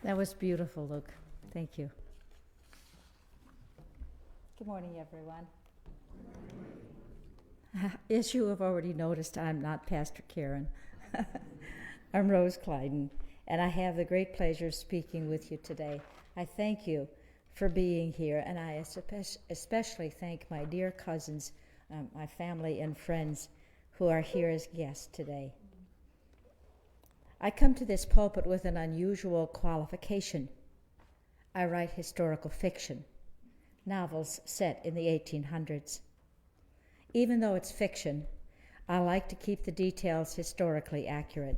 That was beautiful, Luke. Thank you. Good morning, everyone. As you have already noticed, I'm not Pastor Karen. I'm Rose Kleidon, and I have the great pleasure of speaking with you today. I thank you for being here, and I especially thank my dear cousins, my family and friends who are here as guests today. I come to this pulpit with an unusual qualification. I write historical fiction, novels set in the 1800s. Even though it's fiction, I like to keep the details historically accurate.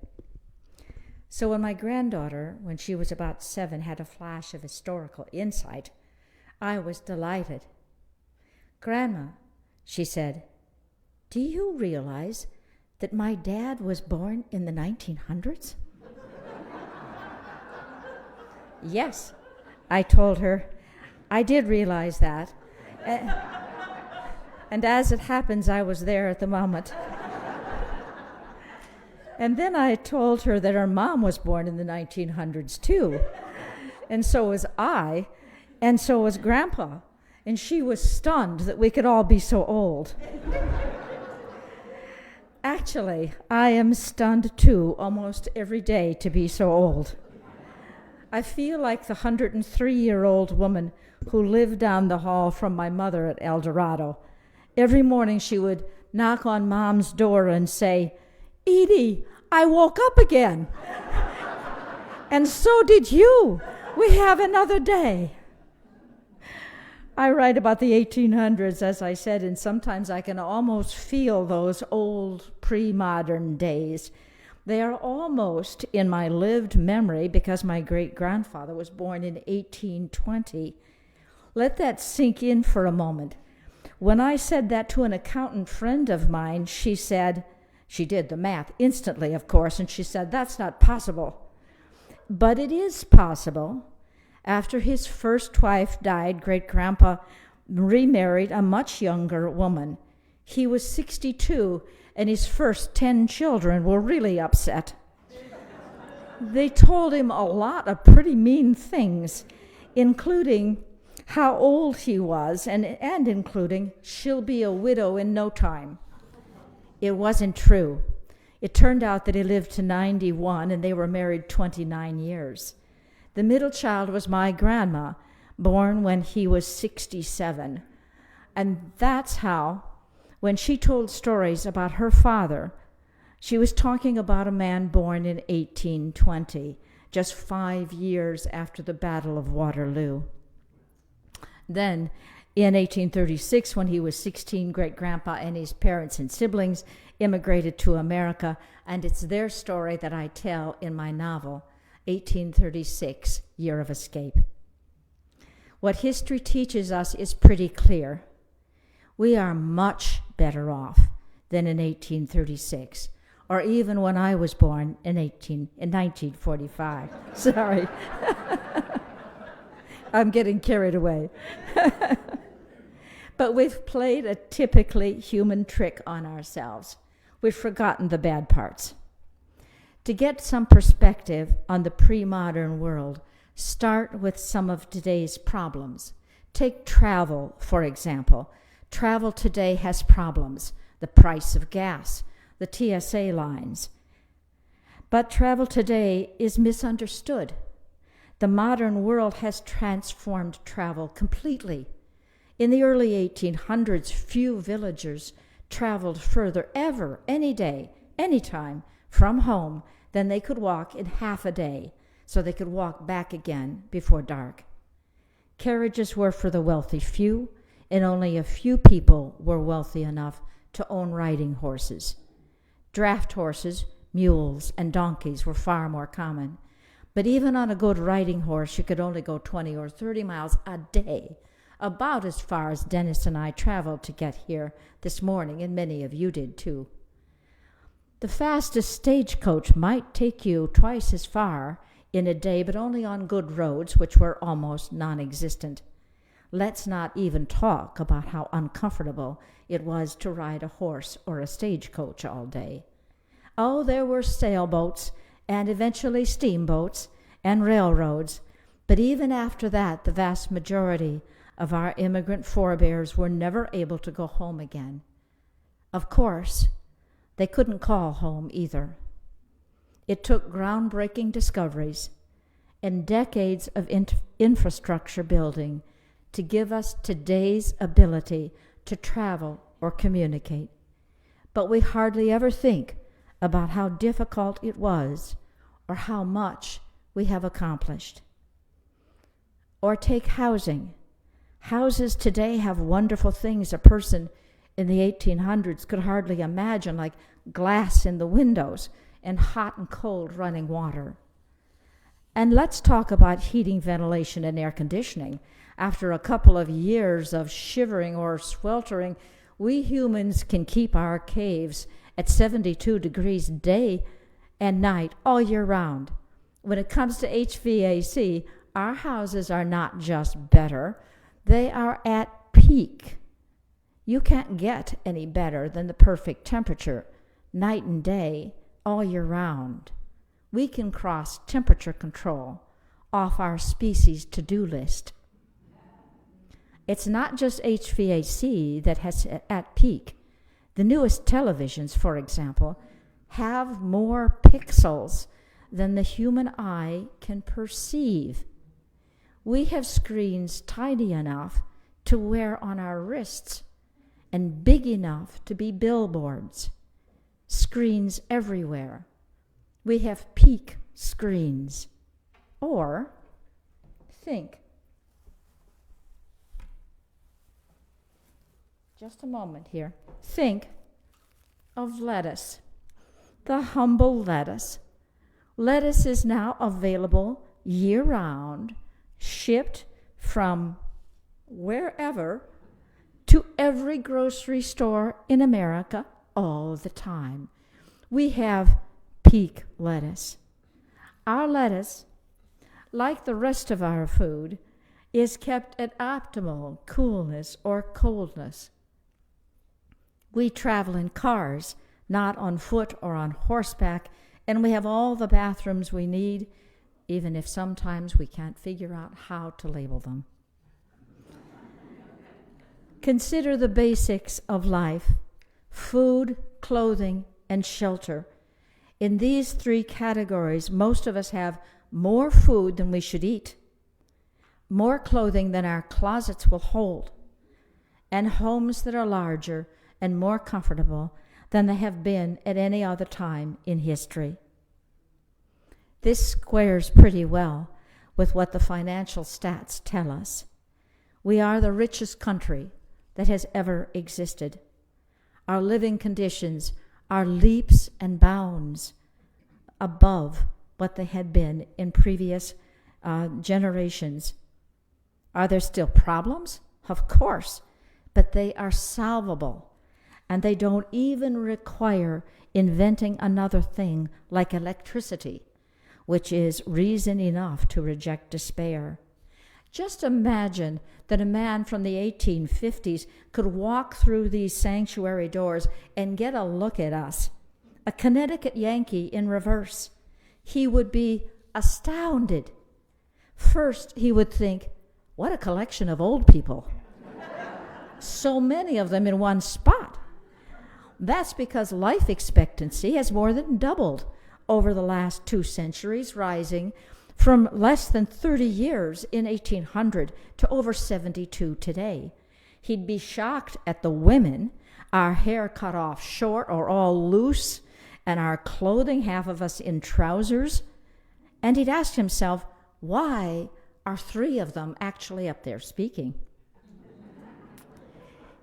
So when my granddaughter, when she was about 7, had a flash of historical insight, I was delighted. "Grandma," she said, "do you realize that my dad was born in the 1900s? Yes, I told her. I did realize that. And as it happens, I was there at the moment. And then I told her that her mom was born in the 1900s too. And so was I, and so was Grandpa. And she was stunned that we could all be so old. Actually, I am stunned too almost every day to be so old. I feel like the 103-year-old woman who lived down the hall from my mother at El Dorado. Every morning she would knock on Mom's door and say, "Edie, I woke up again." And so did you. We have another day. I write about the 1800s, as I said, and sometimes I can almost feel those old pre-modern days. They are almost in my lived memory because my great-grandfather was born in 1820. Let that sink in for a moment. When I said that to an accountant friend of mine, she said, she did the math instantly, of course, and she said, "That's not possible." But it is possible. After his first wife died, great-grandpa remarried a much younger woman. He was 62, and his first 10 children were really upset. They told him a lot of pretty mean things, including how old he was, and including, "She'll be a widow in no time." It wasn't true. It turned out that he lived to 91, and they were married 29 years. The middle child was my grandma, born when he was 67. And that's how, when she told stories about her father, she was talking about a man born in 1820, just 5 years after the Battle of Waterloo. Then, in 1836, when he was 16, great-grandpa and his parents and siblings immigrated to America, and it's their story that I tell in my novel, 1836, Year of Escape. What history teaches us is pretty clear. We are much better off than in 1836, or even when I was born in 1945. Sorry. I'm getting carried away. But we've played a typically human trick on ourselves. We've forgotten the bad parts. To get some perspective on the pre-modern world, start with some of today's problems. Take travel, for example. Travel today has problems. The price of gas, the TSA lines. But travel today is misunderstood. The modern world has transformed travel completely. In the early 1800s, few villagers traveled further ever, any day, anytime, from home than they could walk in half a day, so they could walk back again before dark. Carriages were for the wealthy few, and only a few people were wealthy enough to own riding horses. Draft horses, mules, and donkeys were far more common. But even on a good riding horse, you could only go 20 or 30 miles a day, about as far as Dennis and I traveled to get here this morning, and many of you did too. The fastest stagecoach might take you twice as far in a day, but only on good roads, which were almost non-existent. Let's not even talk about how uncomfortable it was to ride a horse or a stagecoach all day. Oh, there were sailboats and eventually steamboats and railroads, but even after that, the vast majority of our immigrant forebears were never able to go home again. Of course, they couldn't call home either. It took groundbreaking discoveries and decades of infrastructure building to give us today's ability to travel or communicate. But we hardly ever think about how difficult it was or how much we have accomplished. Or take housing. Houses today have wonderful things a person in the 1800s could hardly imagine, like glass in the windows and hot and cold running water. And let's talk about heating, ventilation, and air conditioning. After a couple of years of shivering or sweltering, we humans can keep our caves at 72 degrees day and night all year round. When it comes to HVAC, our houses are not just better, they are at peak. You can't get any better than the perfect temperature, night and day, all year round. We can cross temperature control off our species to-do list. It's not just HVAC that has at peak. The newest televisions, for example, have more pixels than the human eye can perceive. We have screens tiny enough to wear on our wrists and big enough to be billboards. Screens everywhere. We have peak screens. Or, think. Just a moment here. Think of lettuce, the humble lettuce. Lettuce is now available year-round, shipped from wherever to every grocery store in America all the time. We have peak lettuce. Our lettuce, like the rest of our food, is kept at optimal coolness or coldness. We travel in cars, not on foot or on horseback, and we have all the bathrooms we need, even if sometimes we can't figure out how to label them. Consider the basics of life: food, clothing, and shelter. In these three categories, most of us have more food than we should eat, more clothing than our closets will hold, and homes that are larger and more comfortable than they have been at any other time in history. This squares pretty well with what the financial stats tell us. We are the richest country that has ever existed. Our living conditions are leaps and bounds above what they had been in previous generations. Are there still problems? Of course, but they are solvable, and they don't even require inventing another thing like electricity, which is reason enough to reject despair. Just imagine that a man from the 1850s could walk through these sanctuary doors and get a look at us, a Connecticut Yankee in reverse. He would be astounded. First, he would think, what a collection of old people. So many of them in one spot. That's because life expectancy has more than doubled over the last 2 centuries, rising from less than 30 years in 1800 to over 72 today. He'd be shocked at the women, our hair cut off short or all loose, and our clothing, half of us in trousers. And he'd ask himself, why are 3 of them actually up there speaking?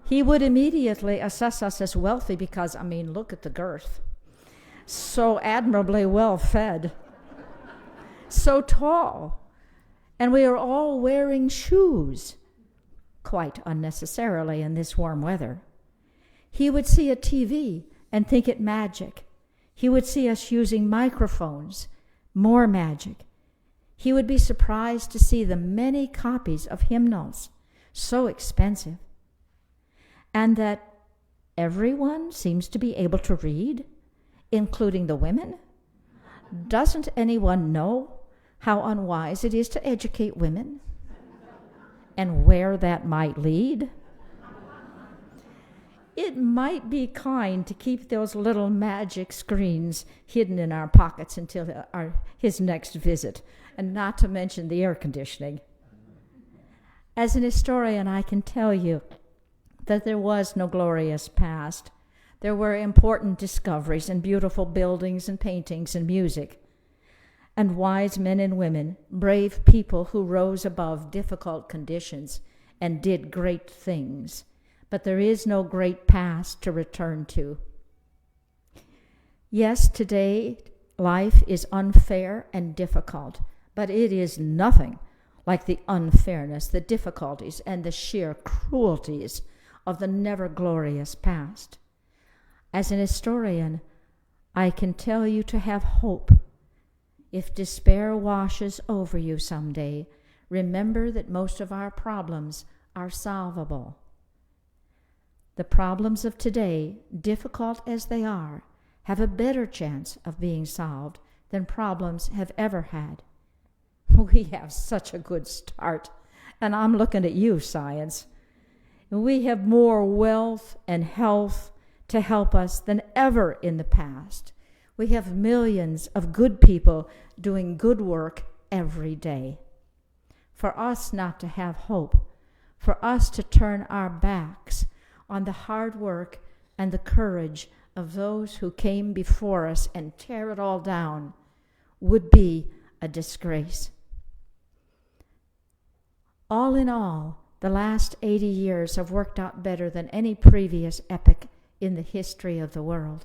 He would immediately assess us as wealthy because, look at the girth. So admirably well fed. So tall. And we are all wearing shoes, quite unnecessarily in this warm weather. He would see a TV and think it magic. He would see us using microphones, more magic. He would be surprised to see the many copies of hymnals, so expensive. And that everyone seems to be able to read, including the women. Doesn't anyone know how unwise it is to educate women and where that might lead. It might be kind to keep those little magic screens hidden in our pockets until his next visit, and not to mention the air conditioning. As an historian, I can tell you that there was no glorious past. There were important discoveries and beautiful buildings and paintings and music, and wise men and women, brave people who rose above difficult conditions and did great things. But there is no great past to return to. Yes, today life is unfair and difficult, but it is nothing like the unfairness, the difficulties, and the sheer cruelties of the never glorious past. As an historian, I can tell you to have hope. If despair washes over you someday, remember that most of our problems are solvable. The problems of today, difficult as they are, have a better chance of being solved than problems have ever had. We have such a good start, and I'm looking at you, science. We have more wealth and health to help us than ever in the past. We have millions of good people doing good work every day. For us not to have hope, for us to turn our backs on the hard work and the courage of those who came before us and tear it all down, would be a disgrace. All in all, the last 80 years have worked out better than any previous epoch in the history of the world.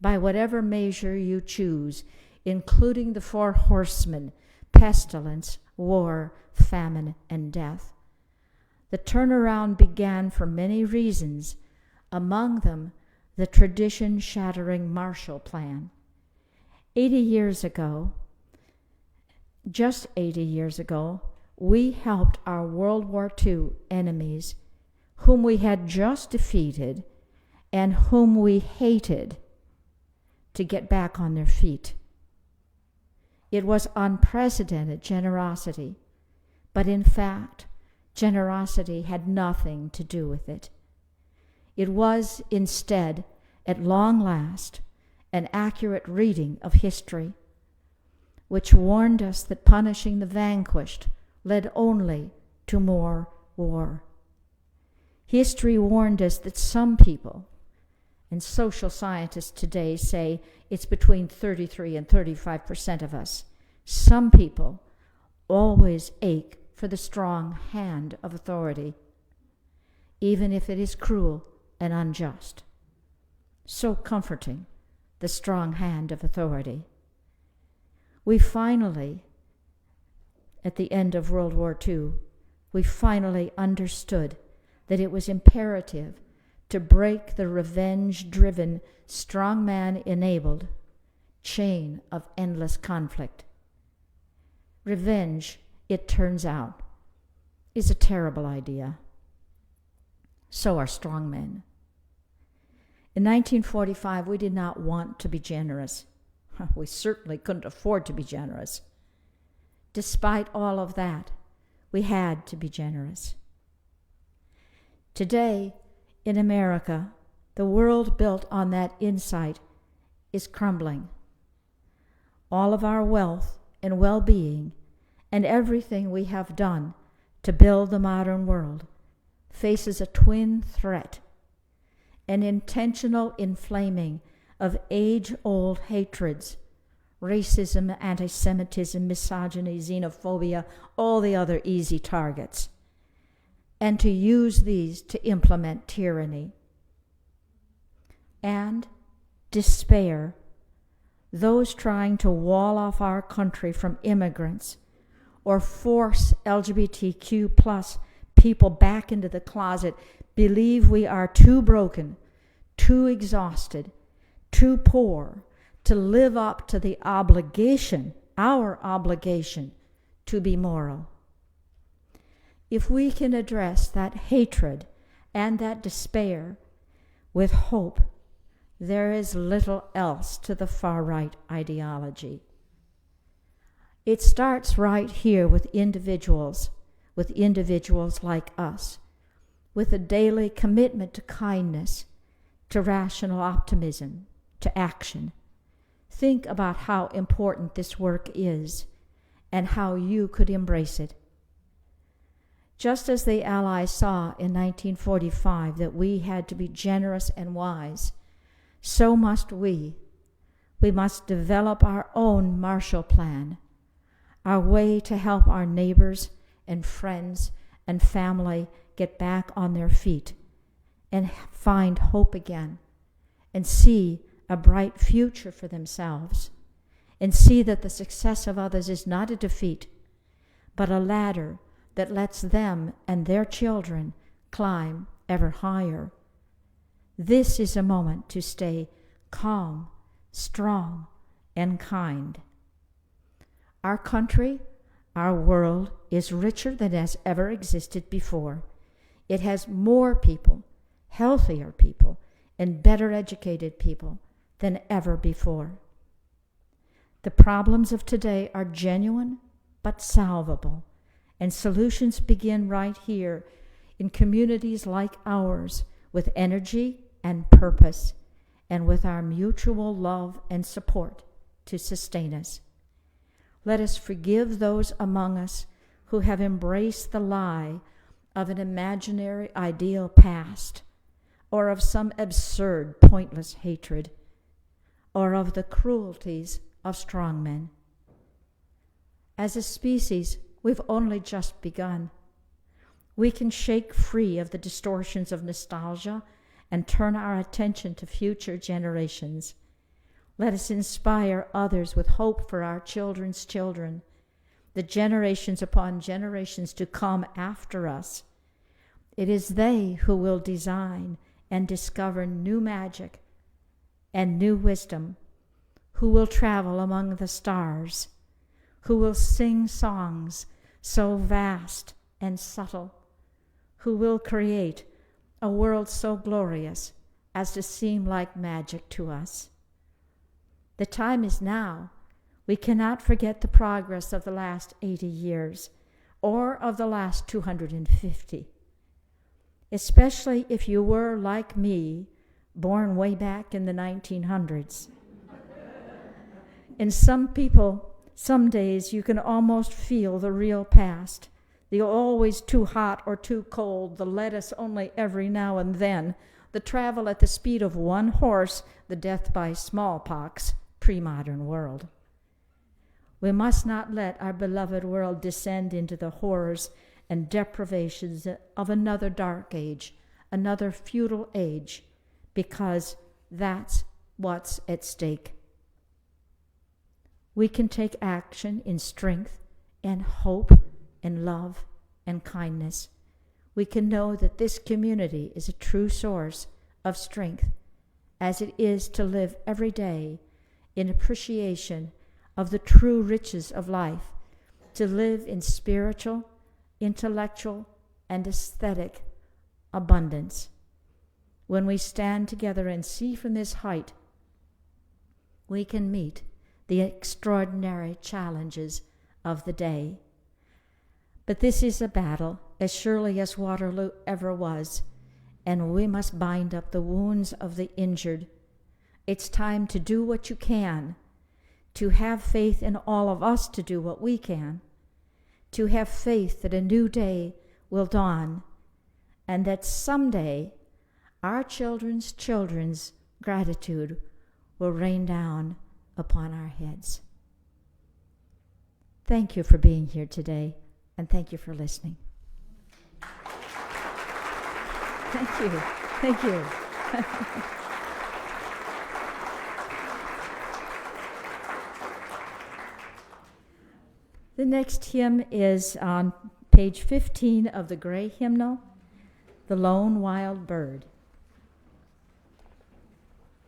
By whatever measure you choose, including the 4 horsemen, pestilence, war, famine, and death. The turnaround began for many reasons, among them the tradition-shattering Marshall Plan. 80 years ago, just 80 years ago, we helped our World War II enemies, whom we had just defeated and whom we hated, to get back on their feet. It was unprecedented generosity, but in fact, generosity had nothing to do with it. It was instead, at long last, an accurate reading of history, which warned us that punishing the vanquished led only to more war. History warned us that some people, and social scientists today say it's between 33 and 35% of us, some people always ache for the strong hand of authority, even if it is cruel and unjust. So comforting, the strong hand of authority. We finally, at the end of World War II, we finally understood that it was imperative to break the revenge-driven, strongman-enabled chain of endless conflict. Revenge, it turns out, is a terrible idea. So are strongmen. In 1945, we did not want to be generous. We certainly couldn't afford to be generous. Despite all of that, we had to be generous. Today, in America, the world built on that insight is crumbling. All of our wealth and well-being and everything we have done to build the modern world faces a twin threat, an intentional inflaming of age-old hatreds, racism, anti-Semitism, misogyny, xenophobia, all the other easy targets, and to use these to implement tyranny. And despair, those trying to wall off our country from immigrants or force LGBTQ plus people back into the closet, believe we are too broken, too exhausted, too poor to live up to the obligation, our obligation, to be moral. If we can address that hatred and that despair with hope, there is little else to the far-right ideology. It starts right here with individuals like us, with a daily commitment to kindness, to rational optimism, to action. Think about how important this work is and how you could embrace it. Just as the Allies saw in 1945 that we had to be generous and wise, so must we. We must develop our own Marshall Plan, our way to help our neighbors and friends and family get back on their feet and find hope again and see a bright future for themselves and see that the success of others is not a defeat, but a ladder that lets them and their children climb ever higher. This is a moment to stay calm, strong, and kind. Our country, our world, is richer than has ever existed before. It has more people, healthier people, and better educated people than ever before. The problems of today are genuine but solvable, and solutions begin right here in communities like ours with energy and purpose and with our mutual love and support to sustain us. Let us forgive those among us who have embraced the lie of an imaginary ideal past, or of some absurd, pointless hatred, or of the cruelties of strongmen. As a species, we've only just begun. We can shake free of the distortions of nostalgia and turn our attention to future generations. Let us inspire others with hope for our children's children, the generations upon generations to come after us. It is they who will design and discover new magic and new wisdom, who will travel among the stars, who will sing songs so vast and subtle, who will create a world so glorious as to seem like magic to us. The time is now. We cannot forget the progress of the last 80 years or of the last 250. Especially if you were, like me, born way back in the 1900s. In some people, some days you can almost feel the real past, the always too hot or too cold, the lettuce only every now and then, the travel at the speed of one horse, the death by smallpox, pre-modern world. We must not let our beloved world descend into the horrors and deprivations of another dark age, another feudal age, because that's what's at stake. We can take action in strength and hope and love and kindness. We can know that this community is a true source of strength, as it is to live every day in appreciation of the true riches of life, to live in spiritual, intellectual, and aesthetic abundance. When we stand together and see from this height, we can meet the extraordinary challenges of the day. But this is a battle, as surely as Waterloo ever was, and we must bind up the wounds of the injured. It's time to do what you can, to have faith in all of us to do what we can, to have faith that a new day will dawn, and that someday our children's children's gratitude will rain down upon our heads. Thank you for being here today, and thank you for listening. Thank you. Thank you. The next hymn is on page 15 of the Gray Hymnal, The Lone Wild Bird.